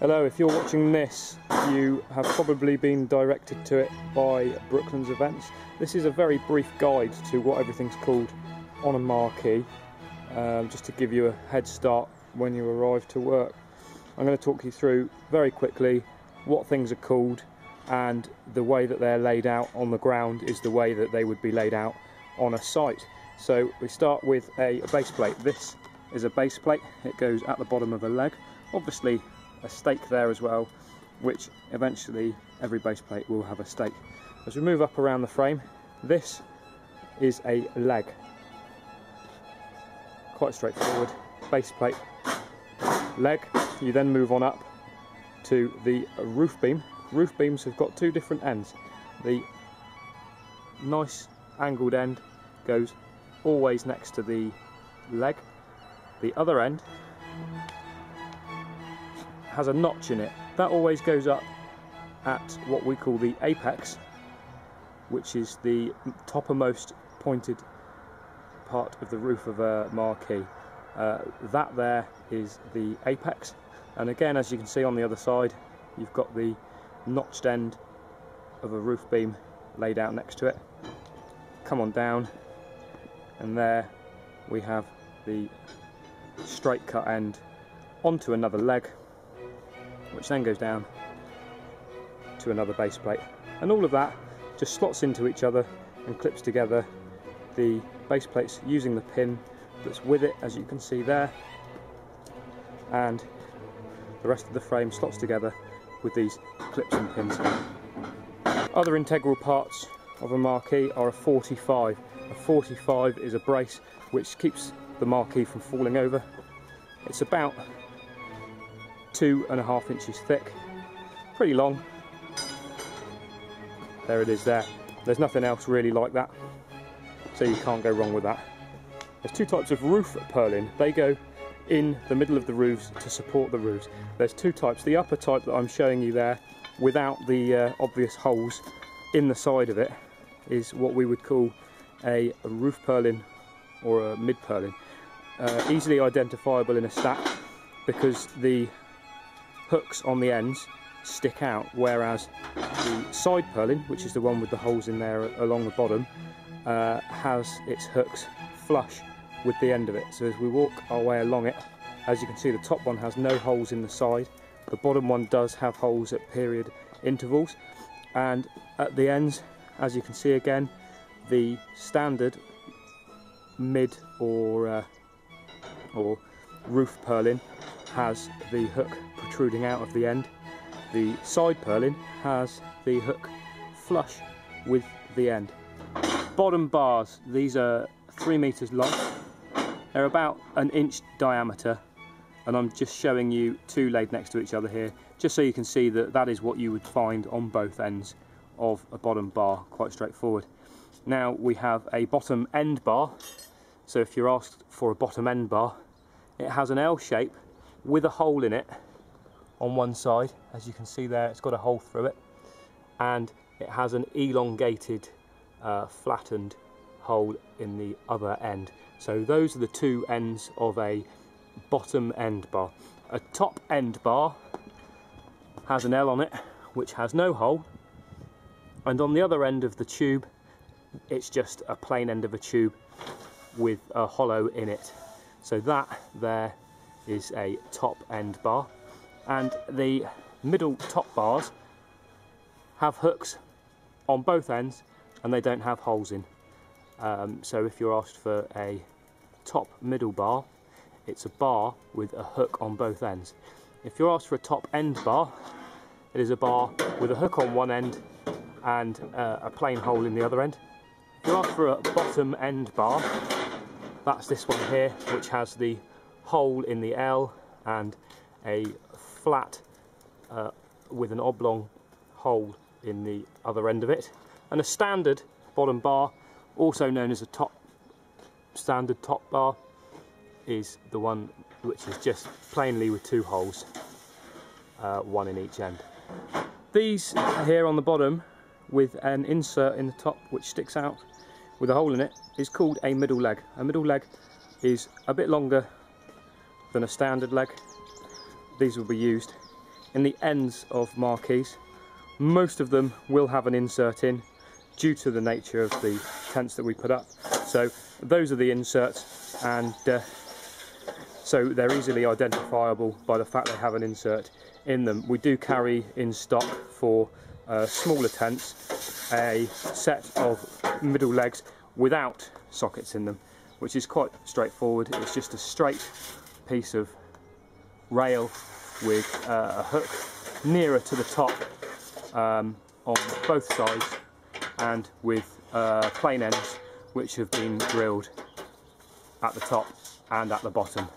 Hello, if you're watching this, you have probably been directed to it by Brooklands Events. This is a very brief guide to what everything's called on a marquee, just to give you a head start when you arrive to work. I'm going to talk you through very quickly what things are called, and the way that they're laid out on the ground is the way that they would be laid out on a site. So we start with a base plate. This is a base plate. It goes at the bottom of a leg. Obviously a stake there as well, which eventually every base plate will have a stake. As we move up around the frame, this is a leg. Quite straightforward. Base plate, leg. You then move on up to the roof beam. Roof beams have got two different ends. The nice angled end goes always next to the leg. The other end has a notch in it. That always goes up at what we call the apex, which is the toppermost pointed part of the roof of a marquee. That there is the apex, and again, as you can see on the other side, you've got the notched end of a roof beam laid out next to it. Come on down, and there we have the straight cut end onto another leg, which then goes down to another base plate, and all of that just slots into each other and clips together the base plates using the pin that's with it, as you can see there, and the rest of the frame slots together with these clips and pins. Other integral parts of a marquee are a 45. A 45 is a brace which keeps the marquee from falling over. It's about 2.5 inches thick, pretty long. There it is there. There's nothing else really like that, so you can't go wrong with that. There's two types of roof purlin. They go in the middle of the roofs to support the roofs. There's two types. The upper type that I'm showing you there, without the obvious holes in the side of it, is what we would call a roof purlin or a mid purlin. Easily identifiable in a stack because the hooks on the ends stick out, whereas the side purlin, which is the one with the holes in there along the bottom, has its hooks flush with the end of it. So as we walk our way along it, as you can see, the top one has no holes in the side, the bottom one does have holes at period intervals, and at the ends, as you can see again, the standard mid or roof purlin has the hook protruding out of the end. The side purlin has the hook flush with the end. Bottom bars, these are 3 meters long. They're about 1 inch diameter, and I'm just showing you two laid next to each other here, just so you can see that that is what you would find on both ends of a bottom bar. Quite straightforward. Now we have a bottom end bar. So if you're asked for a bottom end bar, it has an L shape with a hole in it on one side. As you can see there, it's got a hole through it, and it has an elongated flattened hole in the other end. So those are the two ends of a bottom end bar. A top end bar has an L on it, which has no hole, and on the other end of the tube, it's just a plain end of a tube with a hollow in it. So that there is a top end bar, and the middle top bars have hooks on both ends and they don't have holes in. So if you're asked for a top middle bar, it's a bar with a hook on both ends. If you're asked for a top end bar, it is a bar with a hook on one end and a plain hole in the other end. If you're asked for a bottom end bar, that's this one here, which has the hole in the L and a flat with an oblong hole in the other end of it. And a standard bottom bar, also known as a standard top bar, is the one which is just plainly with two holes, one in each end. These here on the bottom, with an insert in the top which sticks out with a hole in it, is called a middle leg. A middle leg is a bit longer than a standard leg. These will be used in the ends of marquees. Most of them will have an insert in due to the nature of the tents that we put up. So those are the inserts, and so they're easily identifiable by the fact they have an insert in them. We do carry in stock for smaller tents a set of middle legs without sockets in them, which is quite straightforward. It's just a straight piece of rail with a hook nearer to the top on both sides, and with plain ends which have been drilled at the top and at the bottom.